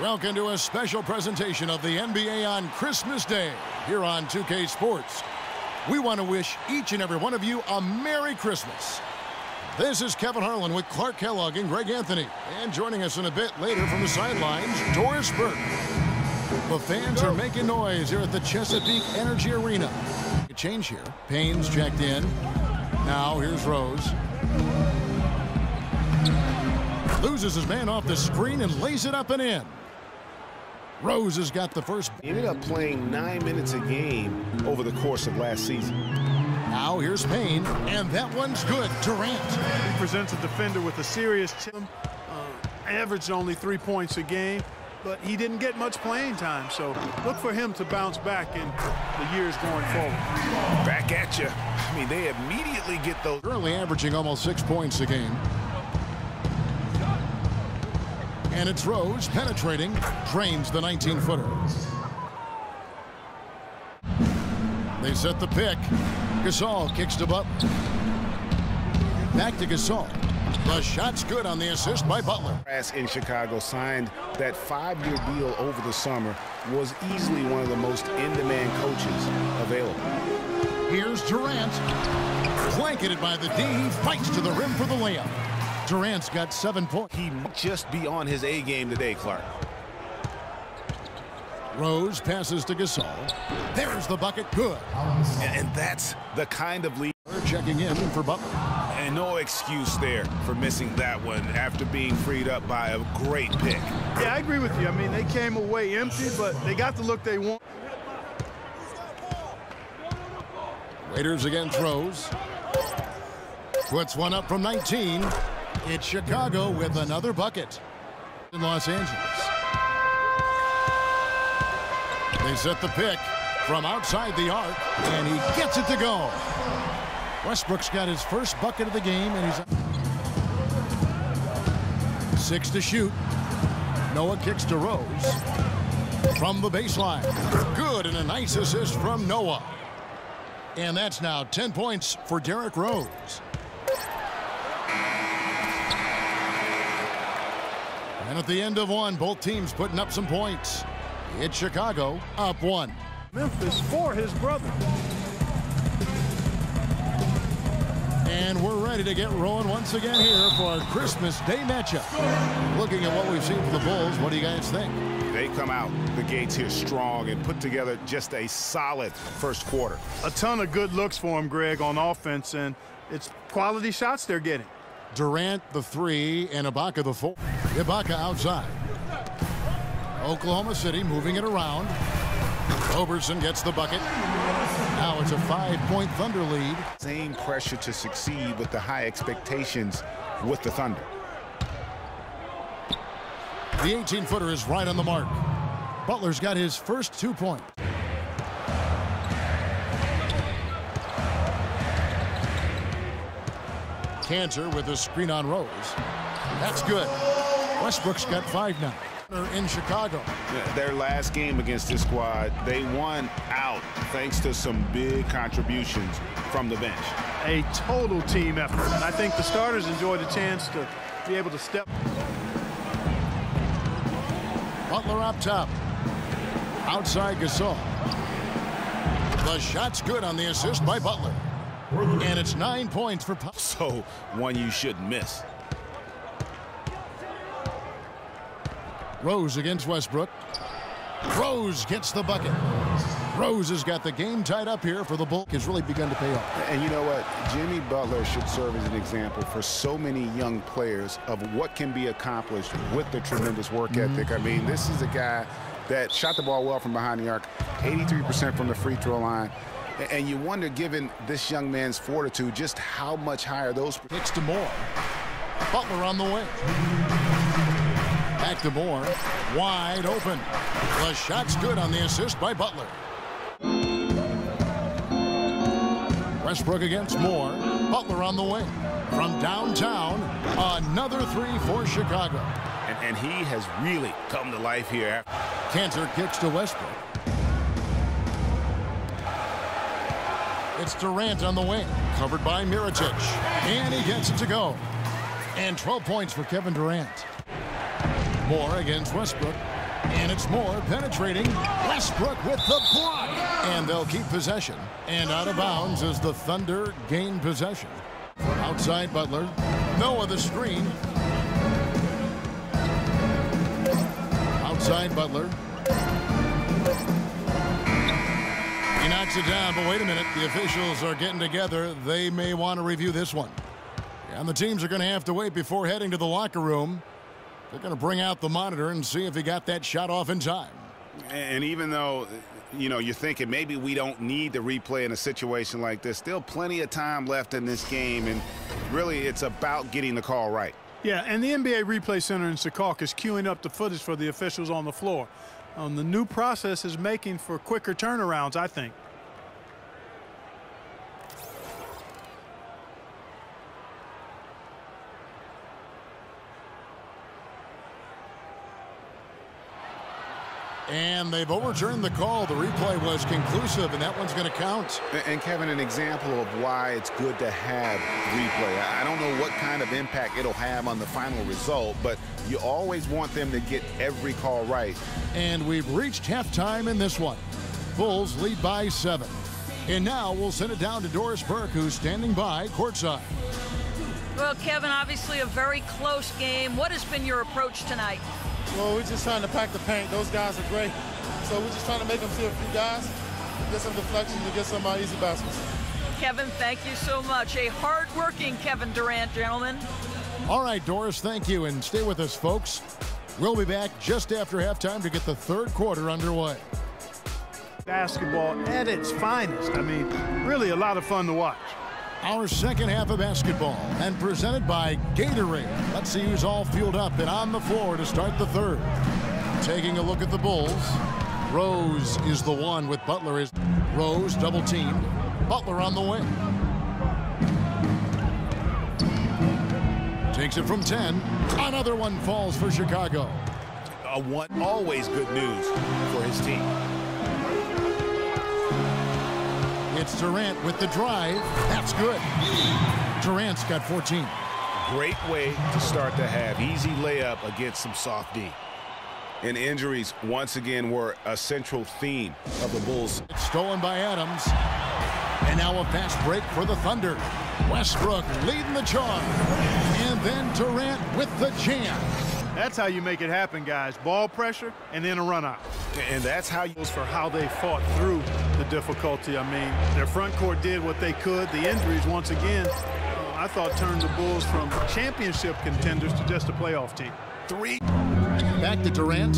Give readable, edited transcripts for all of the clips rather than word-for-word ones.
Welcome to a special presentation of the NBA on Christmas Day here on 2K Sports. We want to wish each and every one of you a Merry Christmas. This is Kevin Harlan with Clark Kellogg and Greg Anthony. And joining us in a bit later from the sidelines, Doris Burke. The fans are making noise here at the Chesapeake Energy Arena. A change here. Payne's checked in. Now here's Rose. Loses his man off the screen and lays it up and in. Rose has got the first. He ended up playing 9 minutes a game over the course of last season. Now here's Payne, and that one's good. Durant. He presents a defender with a serious chip. Averaged only 3 points a game, but he didn't get much playing time. So look for him to bounce back in the years going forward. Back at you. I mean, they immediately get those. Currently averaging almost 6 points a game. And it's Rose penetrating, drains the 19-footer. They set the pick. Gasol kicks to Butler. Back to Gasol. The shot's good on the assist by Butler. In Chicago signed that 5-year deal over the summer, was easily one of the most in-demand coaches available. Here's Durant. Blanketed by the D. He fights to the rim for the layup. Durant's got 7 points. He might just be on his A game today, Clark. Rose passes to Gasol. There's the bucket. Good. And that's the kind of lead. They're checking in for Butler. And no excuse there for missing that one after being freed up by a great pick. Yeah, I agree with you. I mean, they came away empty, but they got the look they want. Raiders against Rose. Puts one up from 19. It's Chicago with another bucket in Los Angeles. They set the pick from outside the arc, and he gets it to go. Westbrook's got his first bucket of the game, and he's 6 to shoot. Noah kicks to Rose from the baseline. Good, and a nice assist from Noah. And that's now 10 points for Derrick Rose. And at the end of one, both teams putting up some points. It's Chicago up 1. Memphis for his brother. And we're ready to get rolling once again here for our Christmas Day matchup. Looking at what we've seen from the Bulls, what do you guys think? They come out the gates here strong and put together just a solid first quarter. A ton of good looks for him, Greg, on offense, and it's quality shots they're getting. Durant the 3 and Ibaka the 4. Ibaka outside. Oklahoma City moving it around. Roberson gets the bucket. Now it's a 5-point Thunder lead. Same pressure to succeed with the high expectations with the Thunder. The 18-footer is right on the mark. Butler's got his first 2 points. Cantor with a screen on Rose. That's good. Westbrook's got 5 now. In Chicago. Their last game against this squad, they won out thanks to some big contributions from the bench. A total team effort. And I think the starters enjoyed a chance to be able to step. Butler up top. Outside Gasol. The shot's good on the assist by Butler. And it's 9 points for Butler. So one you shouldn't miss. Rose against Westbrook. Rose gets the bucket. Rose has got the game tied up here for the Bulls. Has really begun to pay off. And you know what? Jimmy Butler should serve as an example for so many young players of what can be accomplished with the tremendous work ethic. I mean, this is a guy that shot the ball well from behind the arc, 83% from the free throw line. And you wonder, given this young man's fortitude, just how much higher those. Kicks to Moore. Butler on the way. Back to Moore. Wide open. The shot's good on the assist by Butler. Westbrook against Moore. Butler on the wing. From downtown, another three for Chicago. And he has really come to life here. Cantor kicks to Westbrook. It's Durant on the wing, covered by Mirotic. And he gets it to go. And 12 points for Kevin Durant. Moore against Westbrook. And it's Moore penetrating. Westbrook with the block. And they'll keep possession. And out of bounds as the Thunder gain possession. Outside Butler. Noah the screen. Outside Butler. He knocks it down, but wait a minute. The officials are getting together. They may want to review this one. And the teams are going to have to wait before heading to the locker room. They're going to bring out the monitor and see if he got that shot off in time. And even though, you know, you're thinking maybe we don't need the replay in a situation like this, still plenty of time left in this game, and really it's about getting the call right. Yeah, and the NBA Replay Center in Secaucus is queuing up the footage for the officials on the floor. The new process is making for quicker turnarounds, I think. And they've overturned the call. The replay was conclusive, and that one's going to count. And, Kevin, an example of why it's good to have replay. I don't know what kind of impact it'll have on the final result, but you always want them to get every call right. And we've reached halftime in this one. Bulls lead by 7. And now we'll send it down to Doris Burke, who's standing by courtside. Well, Kevin, obviously a very close game. What has been your approach tonight? Well, we're just trying to pack the paint. Those guys are great. So we're just trying to make them see a few guys, get some deflections, and get some easy baskets. Kevin, thank you so much. A hard-working Kevin Durant, gentlemen. All right, Doris, thank you. And stay with us, folks. We'll be back just after halftime to get the third quarter underway. Basketball at its finest. I mean, really a lot of fun to watch. Our second half of basketball, and presented by Gatorade. Let's see who's all fueled up and on the floor to start the third. Taking a look at the Bulls. Rose is the one with Butler. Rose double-teamed. Butler on the wing. Takes it from 10. Another one falls for Chicago. Always good news for his team. It's Durant with the drive. That's good. Durant's got 14. Great way to start the half. Easy layup against some soft D. And injuries, once again, were a central theme of the Bulls. It's stolen by Adams. And now a fast break for the Thunder. Westbrook leading the charge. And then Durant with the jam. That's how you make it happen, guys. Ball pressure and then a run out. And that's how you... For how they fought through the difficulty. I mean, their front court did what they could. The injuries, once again, I thought turned the Bulls from championship contenders to just a playoff team. Three. Back to Durant.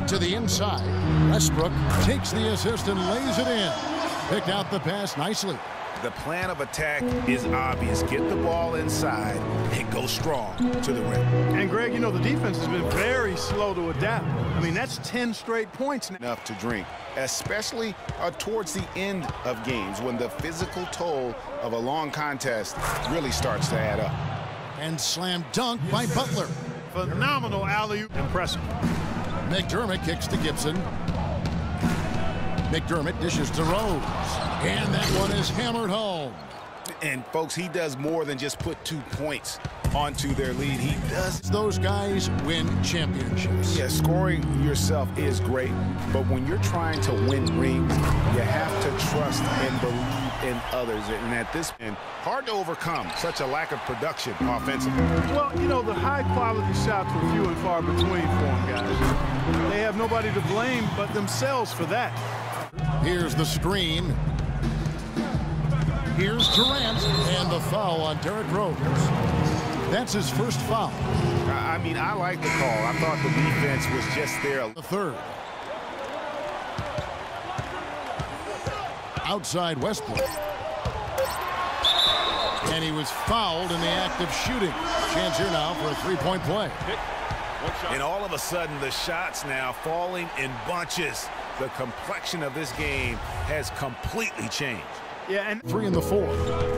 To the inside. Westbrook takes the assist and lays it in. Picked out the pass nicely. The plan of attack is obvious. Get the ball inside and go strong to the rim. And, Greg, you know, the defense has been very slow to adapt. I mean, that's 10 straight points now. Enough to drink, especially towards the end of games when the physical toll of a long contest really starts to add up. And slam dunk by Butler. Phenomenal alley-oop. Impressive. McDermott kicks to Gibson. McDermott dishes to Rose. And that one is hammered home. And, folks, he does more than just put 2 points onto their lead. He does. Those guys win championships. Yeah, scoring yourself is great, but when you're trying to win rings, you have to trust and believe in others. And at this point, hard to overcome such a lack of production offensively. Well, you know, the high-quality shots were few and far between for them, guys. They have nobody to blame but themselves for that. Here's the screen. Here's Durant, and the foul on Derrick Rose. That's his first foul. I mean, I like the call. I thought the defense was just there. The third. Outside Westbrook. And he was fouled in the act of shooting. Chance here now for a three-point play. And all of a sudden, the shots now falling in bunches. The complexion of this game has completely changed. Yeah, and 3 in the 4.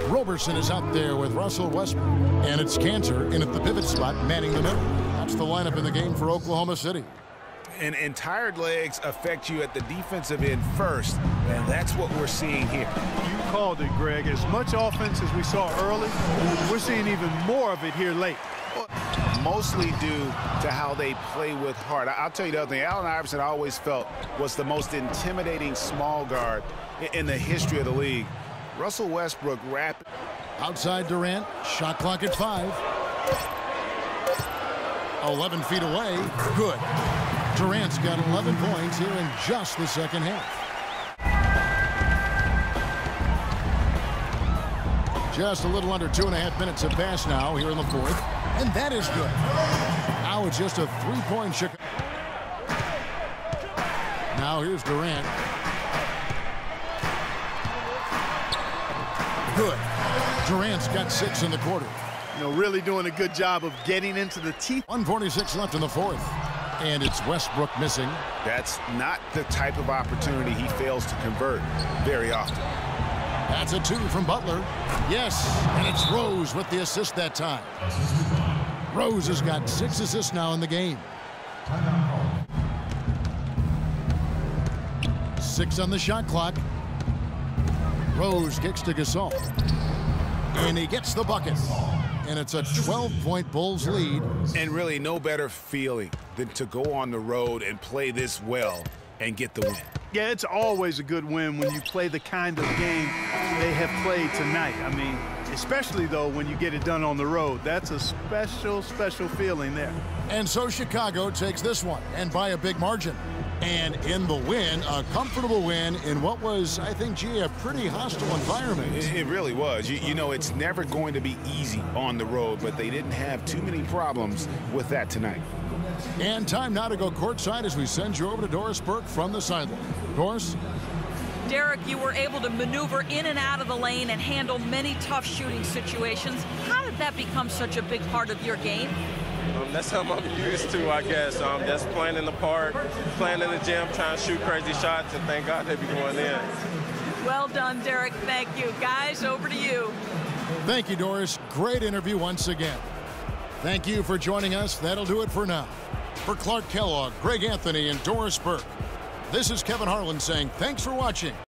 Roberson is out there with Russell Westbrook. And it's Cantor in at the pivot spot, manning the middle. That's the lineup in the game for Oklahoma City. And tired legs affect you at the defensive end first, and that's what we're seeing here. you called it, Greg. As much offense as we saw early, we're seeing even more of it here late. Mostly due to how they play with heart. I'll tell you the other thing. Allen Iverson, I always felt, was the most intimidating small guard in the history of the league. Russell Westbrook rapid. Outside Durant, shot clock at 5. 11 feet away, good. Durant's got 11 points here in just the second half. Just a little under 2.5 minutes have passed now here in the 4th. And that is good. Now it's just a 3-point Chicago. Now here's Durant. Good. Durant's got 6 in the quarter. You know, really doing a good job of getting into the teeth. 1:46 left in the 4th. And it's Westbrook missing. That's not the type of opportunity he fails to convert very often. That's a 2 from Butler. Yes, and it's Rose with the assist that time. Rose has got 6 assists now in the game. 6 on the shot clock. Rose kicks to Gasol. And he gets the bucket. And it's a 12-point Bulls lead. And really no better feeling than to go on the road and play this well and get the win. Yeah, it's always a good win when you play the kind of game they have played tonight. I mean, especially, though, when you get it done on the road. That's a special, special feeling there. And so Chicago takes this one, and by a big margin. And in the win, a comfortable win in what was, I think, gee, a pretty hostile environment. It really was. You know, it's never going to be easy on the road, but they didn't have too many problems with that tonight. And time now to go courtside as we send you over to Doris Burke from the sideline. Doris? Derrick, you were able to maneuver in and out of the lane and handle many tough shooting situations. How did that become such a big part of your game? That's something I'm used to, I guess. Just playing in the park, playing in the gym, trying to shoot crazy shots, and thank God they be going in. Well done, Derrick. Thank you. Guys, over to you. Thank you, Doris. Great interview once again. Thank you for joining us. That'll do it for now. For Clark Kellogg, Greg Anthony, and Doris Burke, this is Kevin Harlan saying thanks for watching.